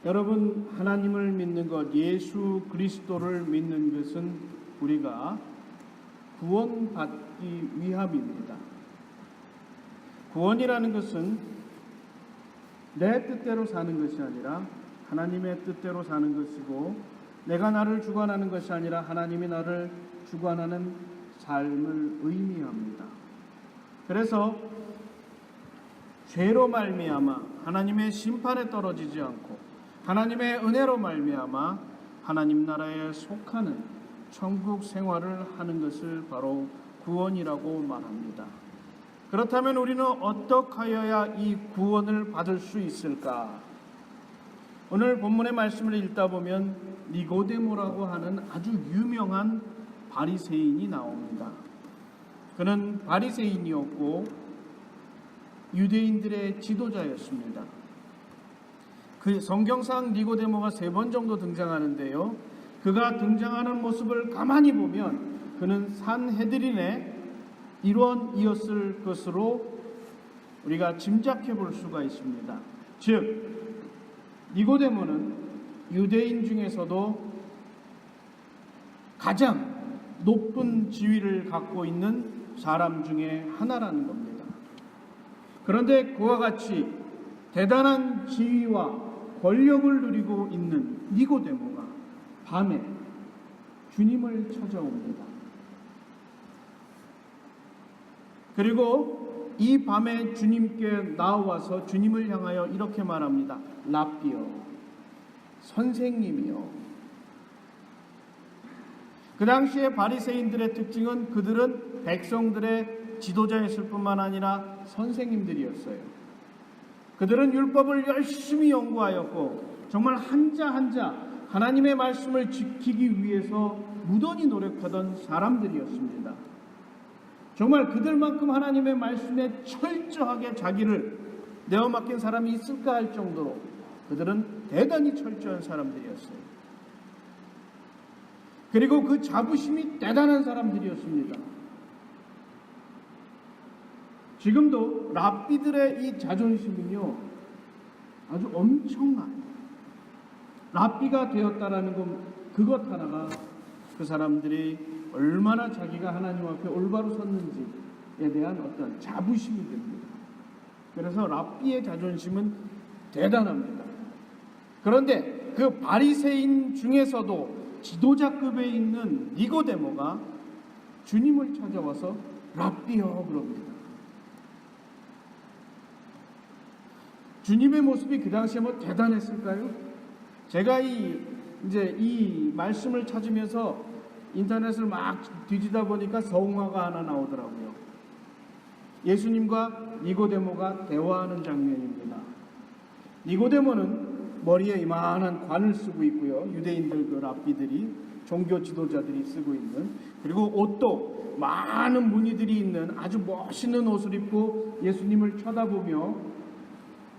여러분, 하나님을 믿는 것, 예수 그리스도를 믿는 것은 우리가 구원받기 위함입니다. 구원이라는 것은 내 뜻대로 사는 것이 아니라 하나님의 뜻대로 사는 것이고, 내가 나를 주관하는 것이 아니라 하나님이 나를 주관하는 삶을 의미합니다. 그래서 죄로 말미암아 하나님의 심판에 떨어지지 않고 하나님의 은혜로 말미암아 하나님 나라에 속하는 천국 생활을 하는 것을 바로 구원이라고 말합니다. 그렇다면 우리는 어떻게 하여야 이 구원을 받을 수 있을까? 오늘 본문의 말씀을 읽다 보면 니고데모라고 하는 아주 유명한 바리새인이 나옵니다. 그는 바리새인이었고 유대인들의 지도자였습니다. 그 성경상 니고데모가 3번 정도 등장하는데요, 그가 등장하는 모습을 가만히 보면 그는 산헤드린의 일원이었을 것으로 우리가 짐작해 볼 수가 있습니다. 즉 니고데모는 유대인 중에서도 가장 높은 지위를 갖고 있는 사람 중에 하나라는 겁니다. 그런데 그와 같이 대단한 지위와 권력을 누리고 있는 니고데모가 밤에 주님을 찾아옵니다. 그리고 이 밤에 주님께 나와서 주님을 향하여 이렇게 말합니다. 랍비여, 선생님이여. 그 당시에 바리새인들의 특징은 그들은 백성들의 지도자였을 뿐만 아니라 선생님들이었어요. 그들은 율법을 열심히 연구하였고 정말 한자 한자 하나님의 말씀을 지키기 위해서 무던히 노력하던 사람들이었습니다. 정말 그들만큼 하나님의 말씀에 철저하게 자기를 내어 맡긴 사람이 있을까 할 정도로 그들은 대단히 철저한 사람들이었어요. 그리고 그 자부심이 대단한 사람들이었습니다. 지금도 랍비들의 이 자존심은요, 아주 엄청난 랍비가 되었다라는 건 그것 하나가 그 사람들이 얼마나 자기가 하나님 앞에 올바로 섰는지에 대한 어떤 자부심이 됩니다. 그래서 랍비의 자존심은 대단합니다. 그런데 그 바리새인 중에서도 지도자급에 있는 니고데모가 주님을 찾아와서 랍비여 그럽니다. 주님의 모습이 그 당시에 뭐 대단했을까요? 제가 이 말씀을 찾으면서 인터넷을 막 뒤지다 보니까 성화가 하나 나오더라고요. 예수님과 니고데모가 대화하는 장면입니다. 니고데모는 머리에 이만한 관을 쓰고 있고요. 유대인들 그 랍비들이, 종교 지도자들이 쓰고 있는, 그리고 옷도 많은 무늬들이 있는 아주 멋있는 옷을 입고 예수님을 쳐다보며,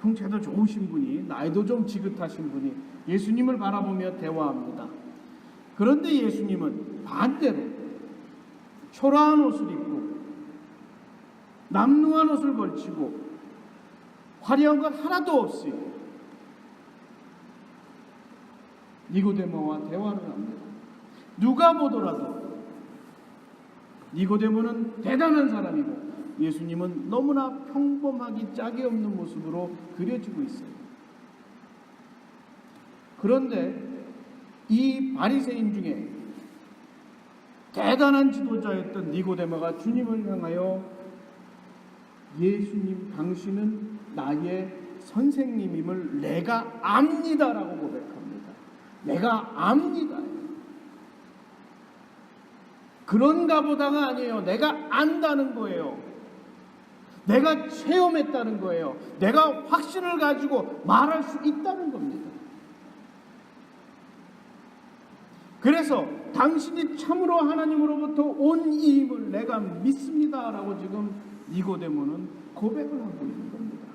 형체도 좋으신 분이, 나이도 좀 지긋하신 분이 예수님을 바라보며 대화합니다. 그런데 예수님은 반대로 초라한 옷을 입고 남루한 옷을 걸치고 화려한 것 하나도 없이 니고데모와 대화를 합니다. 누가 보더라도 니고데모는 대단한 사람이고 예수님은 너무나 평범하기 짝이 없는 모습으로 그려지고 있어요. 그런데 이 바리새인 중에 대단한 지도자였던 니고데모가 주님을 향하여 예수님, 당신은 나의 선생님임을 내가 압니다라고 고백합니다. 내가 압니다. 그런가 보다가 아니에요. 내가 안다는 거예요. 내가 체험했다는 거예요. 내가 확신을 가지고 말할 수 있다는 겁니다. 그래서 당신이 참으로 하나님으로부터 온 이임을 내가 믿습니다라고 지금 니고데모는 고백을 하고 있는 겁니다.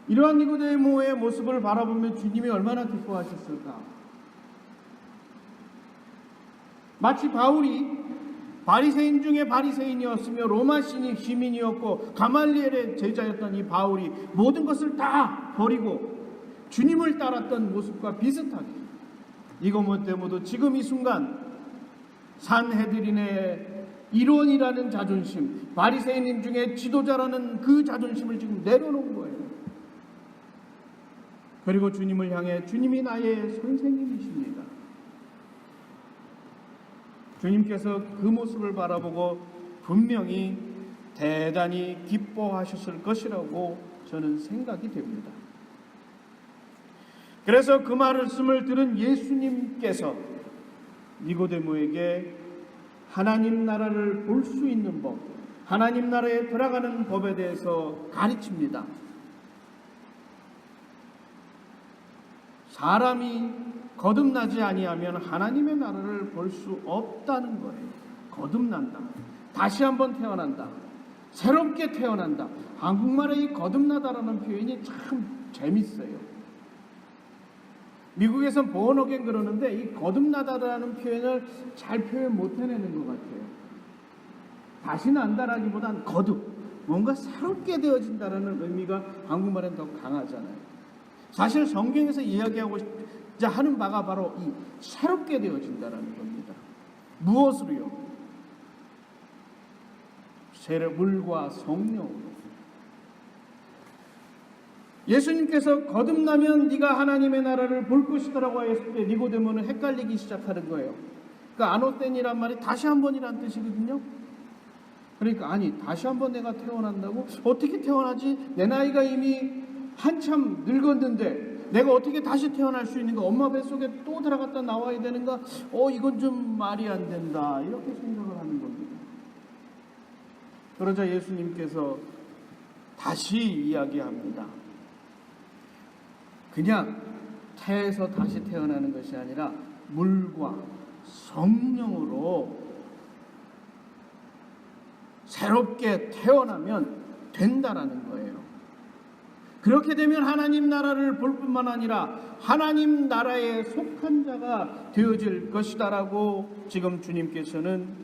이러한 니고데모의 모습을 바라보면 주님이 얼마나 기뻐하셨을까? 마치 바울이 바리새인 중에 바리새인이었으며 로마 시민이었고 가말리엘의 제자였던 이 바울이 모든 것을 다 버리고 주님을 따랐던 모습과 비슷하게 니고데모도 지금 이 순간 산헤드린의 일원이라는 자존심, 바리새인인 중에 지도자라는 그 자존심을 지금 내려놓은 거예요. 그리고 주님을 향해 주님이 나의 선생님이십니다. 주님께서 그 모습을 바라보고 분명히 대단히 기뻐하셨을 것이라고 저는 생각이 됩니다. 그래서 그 말씀을 들은 예수님께서 니고데모에게 하나님 나라를 볼 수 있는 법, 하나님 나라에 들어가는 법에 대해서 가르칩니다. 사람이 거듭나지 아니하면 하나님의 나라를 볼 수 없다는 거예요. 거듭난다. 다시 한번 태어난다. 새롭게 태어난다. 한국말의 이 거듭나다라는 표현이 참 재밌어요. 미국에선 born-again 그러는데 이 거듭나다라는 표현을 잘 표현 못 해내는 것 같아요. 다시 난다라기보단 거듭, 뭔가 새롭게 되어진다라는 의미가 한국말엔 더 강하잖아요. 사실 성경에서 이야기하고자 하는 바가 바로 이 새롭게 되어진다라는 겁니다. 무엇으로요? 물과 성령으로. 예수님께서 거듭나면 네가 하나님의 나라를 볼 것이다라고 했을 때 니고데모는 헷갈리기 시작하는 거예요. 그러니까 아노텐이란 말이 다시 한 번이란 뜻이거든요. 그러니까 아니 다시 한 번 내가 태어난다고? 어떻게 태어나지? 내 나이가 이미 한참 늙었는데 내가 어떻게 다시 태어날 수 있는가? 엄마 뱃속에 또 들어갔다 나와야 되는가? 이건 좀 말이 안 된다. 이렇게 생각을 하는 겁니다. 그러자 예수님께서 다시 이야기합니다. 그냥 태에서 다시 태어나는 것이 아니라 물과 성령으로 새롭게 태어나면 된다라는 거예요. 그렇게 되면 하나님 나라를 볼 뿐만 아니라 하나님 나라에 속한 자가 되어질 것이다라고 지금 주님께서는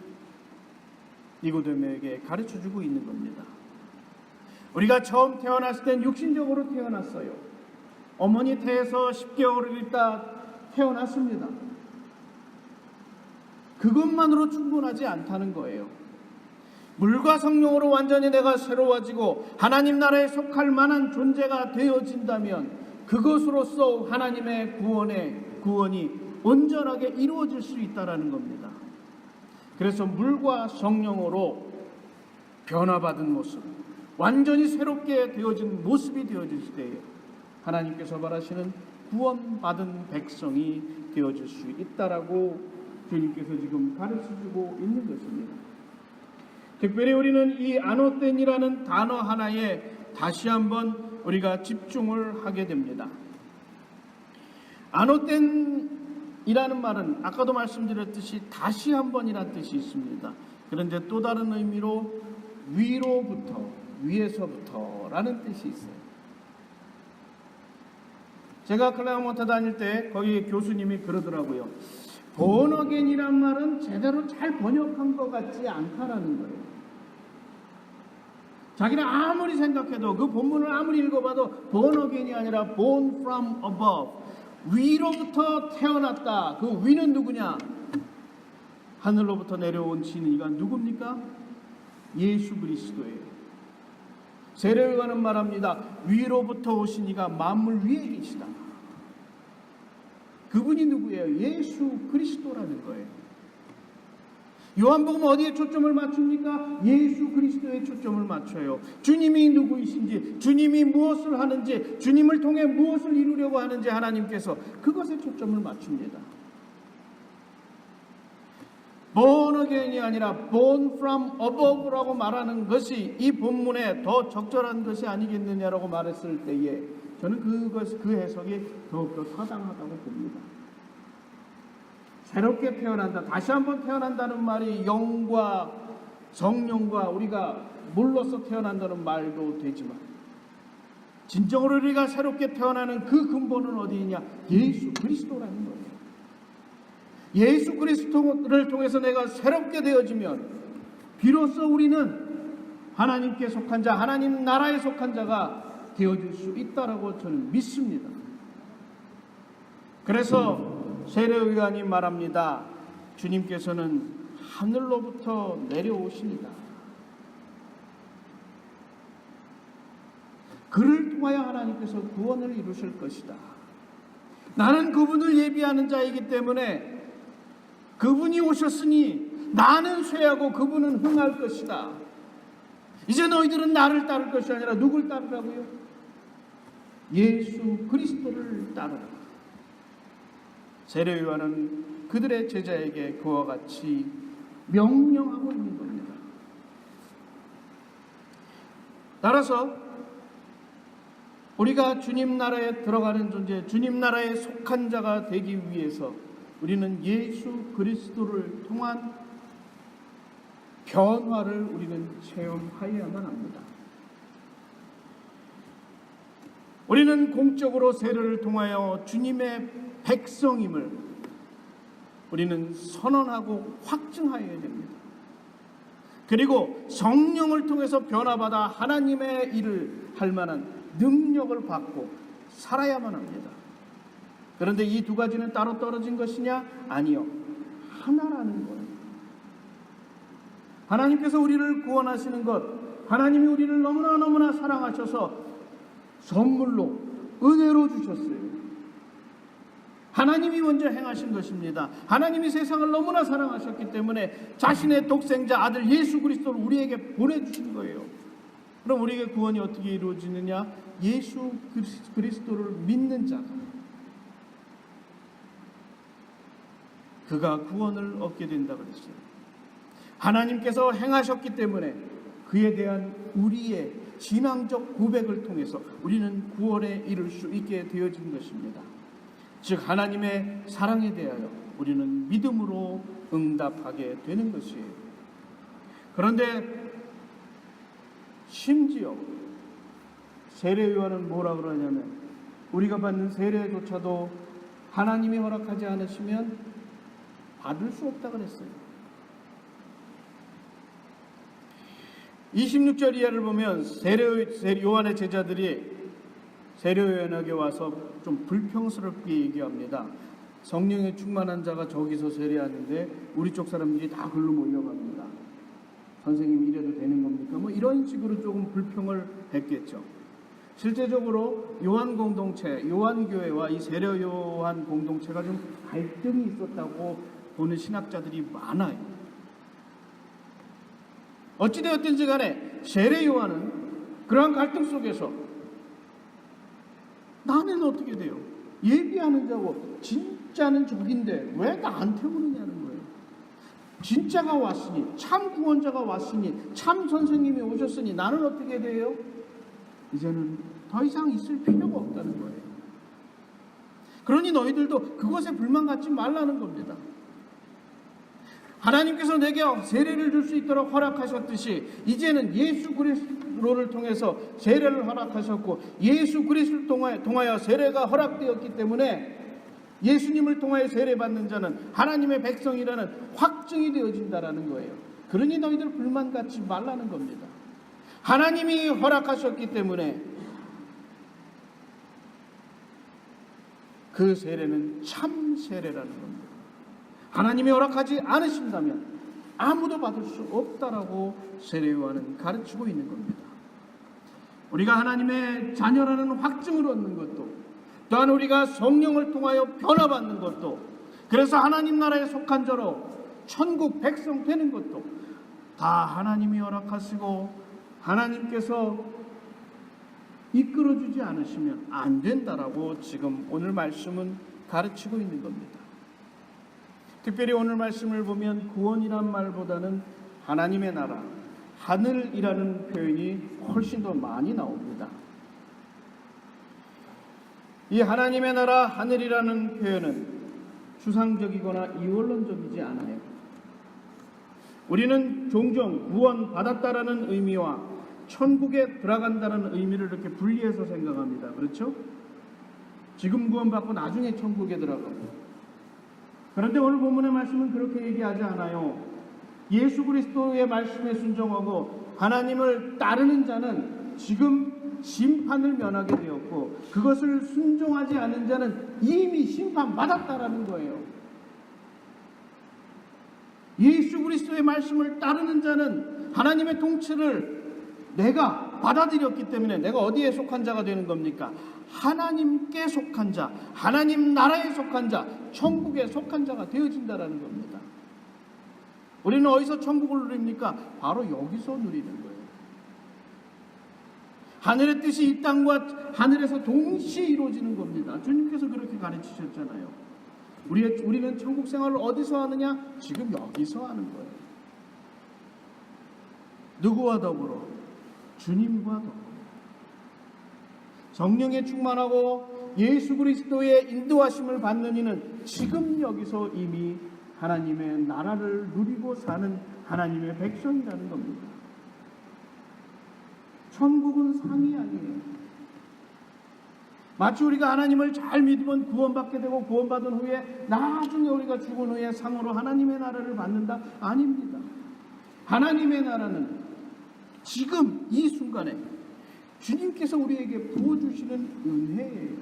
니고데모에게 가르쳐주고 있는 겁니다. 우리가 처음 태어났을 땐 육신적으로 태어났어요. 어머니 태에서 10개월을 있다 태어났습니다. 그것만으로 충분하지 않다는 거예요. 물과 성령으로 완전히 내가 새로워지고 하나님 나라에 속할 만한 존재가 되어진다면 그것으로서 하나님의 구원이 온전하게 이루어질 수 있다는 겁니다. 그래서 물과 성령으로 변화받은 모습, 완전히 새롭게 되어진 모습이 되어질 때에 하나님께서 말하시는 구원받은 백성이 되어질 수 있다라고 주님께서 지금 가르쳐주고 있는 것입니다. 특별히 우리는 이 아노텐이라는 단어 하나에 다시 한번 우리가 집중을 하게 됩니다. 아노텐이라는 말은 아까도 말씀드렸듯이 다시 한번이라는 뜻이 있습니다. 그런데 또 다른 의미로 위로부터, 위에서부터라는 뜻이 있어요. 제가 클라우먼트 다닐 때 거기 교수님이 그러더라고요. born-again이란 말은 제대로 잘 번역한 것 같지 않다라는 거예요. 자기는 아무리 생각해도 그 본문을 아무리 읽어봐도 born-again이 아니라 born from above, 위로부터 태어났다. 그 위는 누구냐? 하늘로부터 내려온 진이가 누굽니까? 예수 그리스도예요. 세례요한은 말합니다. 위로부터 오신 이가 만물 위에 계시다. 그분이 누구예요? 예수 그리스도라는 거예요. 요한복음 어디에 초점을 맞춥니까? 예수 그리스도에 초점을 맞춰요. 주님이 누구이신지, 주님이 무엇을 하는지, 주님을 통해 무엇을 이루려고 하는지 하나님께서 그것에 초점을 맞춥니다. born again이 아니라 born from above라고 말하는 것이 이 본문에 더 적절한 것이 아니겠느냐라고 말했을 때에 저는 그 해석이 더욱더 타당하다고 봅니다. 새롭게 태어난다, 다시 한번 태어난다는 말이 영과 성령과 우리가 물로서 태어난다는 말도 되지만 진정으로 우리가 새롭게 태어나는 그 근본은 어디이냐? 예수 그리스도라는 거예요. 예수 그리스도를 통해서 내가 새롭게 되어지면 비로소 우리는 하나님께 속한 자, 하나님 나라에 속한 자가 되어질 수 있다라고 저는 믿습니다. 그래서 세례요한이 말합니다. 주님께서는 하늘로부터 내려오십니다. 그를 통하여 하나님께서 구원을 이루실 것이다. 나는 그분을 예비하는 자이기 때문에 그분이 오셨으니 나는 쇠하고 그분은 흥할 것이다. 이제 너희들은 나를 따를 것이 아니라 누굴 따르라고요? 예수 그리스도를 따르라. 세례요한은 그들의 제자에게 그와 같이 명령하고 있는 겁니다. 따라서 우리가 주님 나라에 들어가는 존재, 주님 나라에 속한 자가 되기 위해서 우리는 예수 그리스도를 통한 변화를 우리는 체험하여야만 합니다. 우리는 공적으로 세례를 통하여 주님의 백성임을 우리는 선언하고 확증하여야 됩니다. 그리고 성령을 통해서 변화받아 하나님의 일을 할 만한 능력을 받고 살아야만 합니다. 그런데 이 두 가지는 따로 떨어진 것이냐? 아니요. 하나라는 거예요. 하나님께서 우리를 구원하시는 것, 하나님이 우리를 너무나 사랑하셔서 선물로 은혜로 주셨어요. 하나님이 먼저 행하신 것입니다. 하나님이 세상을 너무나 사랑하셨기 때문에 자신의 독생자 아들 예수 그리스도를 우리에게 보내주신 거예요. 그럼 우리에게 구원이 어떻게 이루어지느냐? 예수 그리스도를 믿는 자가 그가 구원을 얻게 된다 그랬어요. 하나님께서 행하셨기 때문에 그에 대한 우리의 신앙적 고백을 통해서 우리는 구원에 이를 수 있게 되어진 것입니다. 즉 하나님의 사랑에 대하여 우리는 믿음으로 응답하게 되는 것이에요. 그런데 심지어 세례요한은 뭐라 그러냐면 우리가 받는 세례조차도 하나님이 허락하지 않으시면 받을 수 없다 그랬어요. 26절 이하를 보면 요한의 제자들이 세례요한에게 와서 좀 불평스럽게 얘기합니다. 성령에 충만한 자가 저기서 세례하는데 우리 쪽 사람들이 다 글로 몰려갑니다. 선생님 이래도 되는 겁니까? 뭐 이런 식으로 조금 불평을 했겠죠. 실제적으로 요한 공동체, 요한교회와 이 세례요한 공동체가 좀 갈등이 있었다고 보는 신학자들이 많아요. 어찌되었든지 간에 세례요한은 그러한 갈등 속에서 나는 어떻게 돼요? 예비하는 자고 진짜는 저긴데 왜 나한테 오느냐는 거예요. 진짜가 왔으니, 참 구원자가 왔으니, 참 선생님이 오셨으니 나는 어떻게 돼요? 이제는 더 이상 있을 필요가 없다는 거예요. 그러니 너희들도 그것에 불만 갖지 말라는 겁니다. 하나님께서 내게 세례를 줄 수 있도록 허락하셨듯이 이제는 예수 그리스도를 통해서 세례를 허락하셨고 예수 그리스도를 통하여 세례가 허락되었기 때문에 예수님을 통하여 세례받는 자는 하나님의 백성이라는 확증이 되어진다는 거예요. 그러니 너희들 불만 갖지 말라는 겁니다. 하나님이 허락하셨기 때문에 그 세례는 참 세례라는 겁니다. 하나님이 허락하지 않으신다면 아무도 받을 수 없다라고 세례요한은 가르치고 있는 겁니다. 우리가 하나님의 자녀라는 확증을 얻는 것도 또한 우리가 성령을 통하여 변화받는 것도 그래서 하나님 나라에 속한 자로 천국 백성 되는 것도 다 하나님이 허락하시고 하나님께서 이끌어주지 않으시면 안 된다라고 지금 오늘 말씀은 가르치고 있는 겁니다. 특별히 오늘 말씀을 보면 구원이란 말보다는 하나님의 나라, 하늘이라는 표현이 훨씬 더 많이 나옵니다. 이 하나님의 나라, 하늘이라는 표현은 추상적이거나 이원론적이지 않아요. 우리는 종종 구원받았다라는 의미와 천국에 들어간다는 의미를 이렇게 분리해서 생각합니다. 그렇죠? 지금 구원받고 나중에 천국에 들어가고. 그런데 오늘 본문의 말씀은 그렇게 얘기하지 않아요. 예수 그리스도의 말씀에 순종하고 하나님을 따르는 자는 지금 심판을 면하게 되었고 그것을 순종하지 않은 자는 이미 심판받았다라는 거예요. 예수 그리스도의 말씀을 따르는 자는 하나님의 통치를 내가 받아들였기 때문에 내가 어디에 속한 자가 되는 겁니까? 하나님께 속한 자, 하나님 나라에 속한 자, 천국에 속한 자가 되어진다라는 겁니다. 우리는 어디서 천국을 누립니까? 바로 여기서 누리는 거예요. 하늘의 뜻이 이 땅과 하늘에서 동시에 이루어지는 겁니다. 주님께서 그렇게 가르치셨잖아요. 우리는 천국 생활을 어디서 하느냐? 지금 여기서 하는 거예요. 누구와 더불어? 주님과 더불어. 성령에 충만하고 예수 그리스도의 인도하심을 받는 이는 지금 여기서 이미 하나님의 나라를 누리고 사는 하나님의 백성이라는 겁니다. 천국은 상이 아니에요. 마치 우리가 하나님을 잘 믿으면 구원받게 되고 구원받은 후에 나중에 우리가 죽은 후에 상으로 하나님의 나라를 받는다? 아닙니다. 하나님의 나라는 지금 이 순간에 주님께서 우리에게 부어주시는 은혜예요.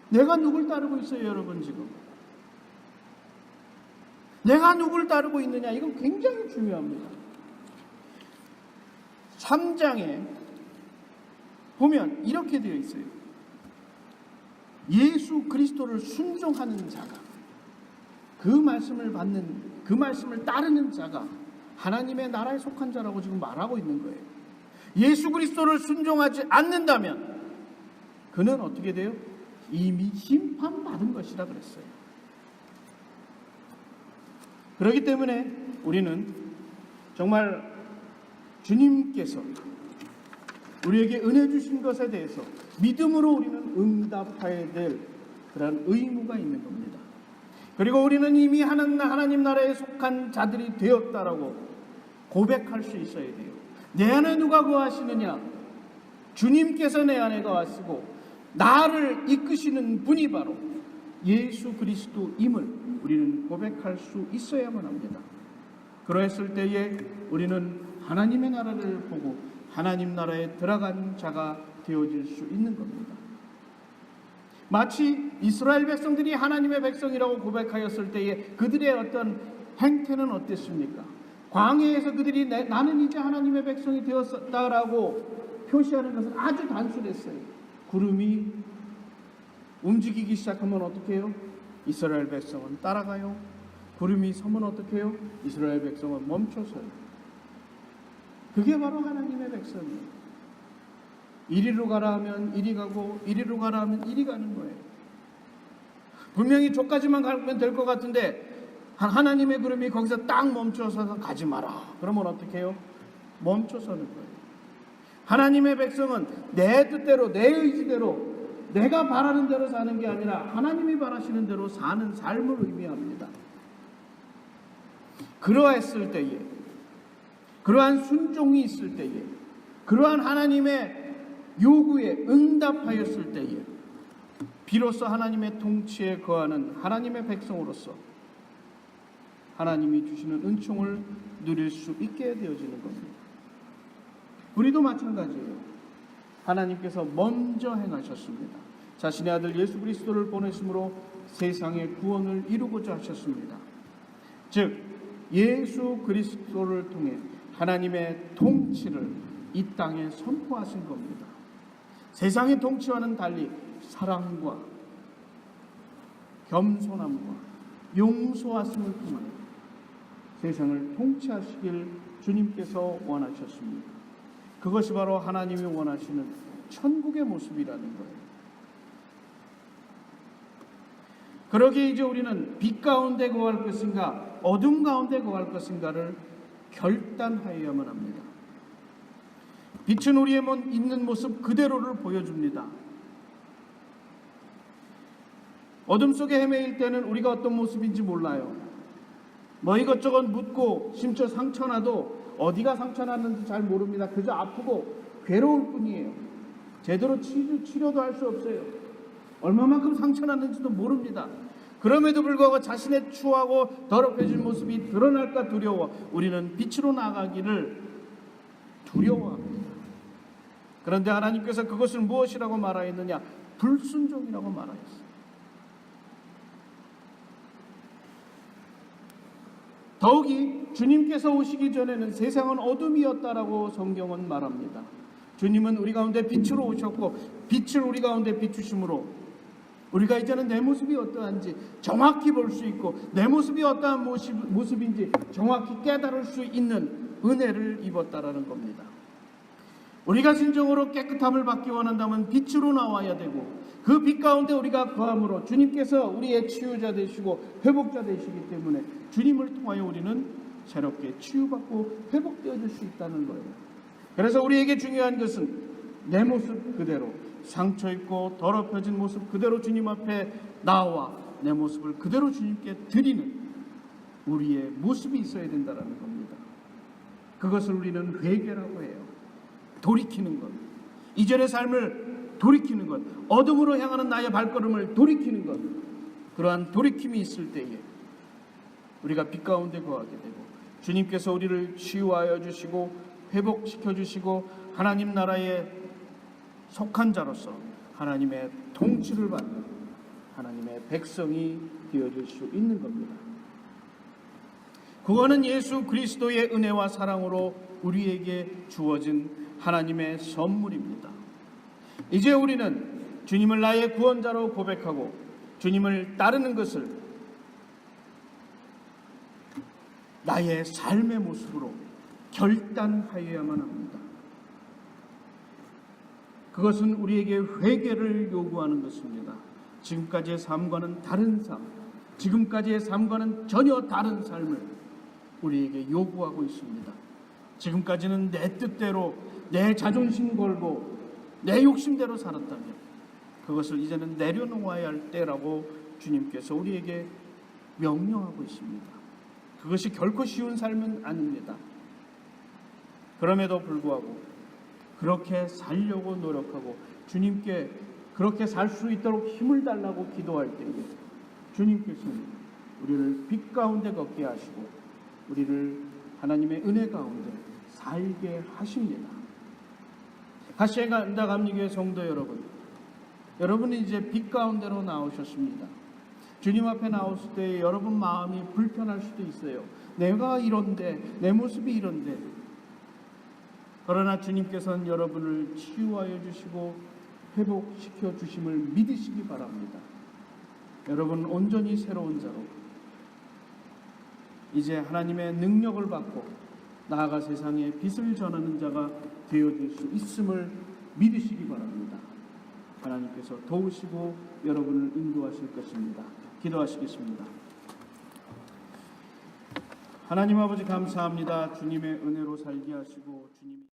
내가 누굴 따르고 있어요, 여러분 지금? 내가 누굴 따르고 있느냐? 이건 굉장히 중요합니다. 3장에 보면 이렇게 되어 있어요. 예수 그리스도를 순종하는 자가, 그 말씀을 따르는 자가 하나님의 나라에 속한 자라고 지금 말하고 있는 거예요. 예수 그리스도를 순종하지 않는다면 그는 어떻게 돼요? 이미 심판받은 것이라 그랬어요. 그렇기 때문에 우리는 정말 주님께서 우리에게 은혜 주신 것에 대해서 믿음으로 우리는 응답해야 될 그런 의무가 있는 겁니다. 그리고 우리는 이미 하나님 나라에 속한 자들이 되었다라고 고백할 수 있어야 돼요. 내 안에 누가 거하시느냐? 주님께서 내 안에 거하시고 나를 이끄시는 분이 바로 예수 그리스도임을 우리는 고백할 수 있어야만 합니다. 그러했을 때에 우리는 하나님의 나라를 보고 하나님 나라에 들어간 자가 되어질 수 있는 겁니다. 마치 이스라엘 백성들이 하나님의 백성이라고 고백하였을 때에 그들의 어떤 행태는 어땠습니까? 광야에서 그들이 나는 이제 하나님의 백성이 되었다라고 표시하는 것은 아주 단순했어요. 구름이 움직이기 시작하면 어떻게 해요? 이스라엘 백성은 따라가요. 구름이 서면 어떻게 해요? 이스라엘 백성은 멈춰서요. 그게 바로 하나님의 백성이에요. 이리로 가라 하면 이리 가고 이리로 가라 하면 이리 가는 거예요. 분명히 저까지만 가면 될 것 같은데 하나님의 구름이 거기서 딱 멈춰서서 가지 마라. 그러면 어떻게 해요? 멈춰서는 거예요. 하나님의 백성은 내 뜻대로 내 의지대로 내가 바라는 대로 사는 게 아니라 하나님이 바라시는 대로 사는 삶을 의미합니다. 그러했을 때에 그러한 순종이 있을 때에 그러한 하나님의 요구에 응답하였을 때에 비로소 하나님의 통치에 거하는 하나님의 백성으로서 하나님이 주시는 은총을 누릴 수 있게 되어지는 겁니다. 우리도 마찬가지예요. 하나님께서 먼저 행하셨습니다. 자신의 아들 예수 그리스도를 보내심으로 세상의 구원을 이루고자 하셨습니다. 즉 예수 그리스도를 통해 하나님의 통치를 이 땅에 선포하신 겁니다. 세상의 통치와는 달리 사랑과 겸손함과 용서하심을 통해 세상을 통치하시길 주님께서 원하셨습니다. 그것이 바로 하나님이 원하시는 천국의 모습이라는 거예요. 그러기에 이제 우리는 빛 가운데 거할 것인가 어둠 가운데 거할 것인가를 결단하여야만 합니다. 빛은 우리의 있는 모습 그대로를 보여줍니다. 어둠 속에 헤매일 때는 우리가 어떤 모습인지 몰라요. 이것저것 묻고 심지어 상처나도 어디가 상처났는지 잘 모릅니다. 그저 아프고 괴로울 뿐이에요. 제대로 치료도 할 수 없어요. 얼마만큼 상처났는지도 모릅니다. 그럼에도 불구하고 자신의 추하고 더럽혀진 모습이 드러날까 두려워 우리는 빛으로 나가기를 두려워합니다. 그런데 하나님께서 그것을 무엇이라고 말하였느냐? 불순종이라고 말하였어요. 더욱이 주님께서 오시기 전에는 세상은 어둠이었다라고 성경은 말합니다. 주님은 우리 가운데 빛으로 오셨고 빛을 우리 가운데 비추심으로 우리가 이제는 내 모습이 어떠한지 정확히 볼 수 있고 내 모습이 어떠한 모습인지 정확히 깨달을 수 있는 은혜를 입었다라는 겁니다. 우리가 진정으로 깨끗함을 받기 원한다면 빛으로 나와야 되고 그 빛 가운데 우리가 거함으로 주님께서 우리의 치유자 되시고 회복자 되시기 때문에 주님을 통하여 우리는 새롭게 치유받고 회복되어질 수 있다는 거예요. 그래서 우리에게 중요한 것은 내 모습 그대로 상처 입고 더럽혀진 모습 그대로 주님 앞에 나와 내 모습을 그대로 주님께 드리는 우리의 모습이 있어야 된다는 겁니다. 그것을 우리는 회개라고 해요. 돌이키는 것, 이전의 삶을 돌이키는 것, 어둠으로 향하는 나의 발걸음을 돌이키는 것, 그러한 돌이킴이 있을 때에 우리가 빛 가운데 거하게 되고 주님께서 우리를 치유하여 주시고 회복시켜 주시고 하나님 나라에 속한 자로서 하나님의 통치를 받는 하나님의 백성이 되어질 수 있는 겁니다. 그거는 예수 그리스도의 은혜와 사랑으로 우리에게 주어진 하나님의 선물입니다. 이제 우리는 주님을 나의 구원자로 고백하고 주님을 따르는 것을 나의 삶의 모습으로 결단하여야만 합니다. 그것은 우리에게 회개를 요구하는 것입니다. 지금까지의 삶과는 다른 삶, 지금까지의 삶과는 전혀 다른 삶을 우리에게 요구하고 있습니다. 지금까지는 내 뜻대로 내 자존심 걸고 내 욕심대로 살았다면 그것을 이제는 내려놓아야 할 때라고 주님께서 우리에게 명령하고 있습니다. 그것이 결코 쉬운 삶은 아닙니다. 그럼에도 불구하고 그렇게 살려고 노력하고 주님께 그렇게 살 수 있도록 힘을 달라고 기도할 때에 주님께서는 우리를 빛 가운데 걷게 하시고 우리를 하나님의 은혜 가운데 살게 하십니다. 가시가 감리교회 성도 여러분, 여러분은 이제 빛 가운데로 나오셨습니다. 주님 앞에 나왔을 때 여러분 마음이 불편할 수도 있어요. 내가 이런데, 내 모습이 이런데. 그러나 주님께서는 여러분을 치유하여 주시고 회복시켜 주심을 믿으시기 바랍니다. 여러분 온전히 새로운 자로 이제 하나님의 능력을 받고 나아가 세상에 빛을 전하는 자가 되어질 수 있음을 믿으시기 바랍니다. 하나님께서 도우시고 여러분을 인도하실 것입니다. 기도하시겠습니다. 하나님 아버지 감사합니다. 주님의 은혜로 살게 하시고 주님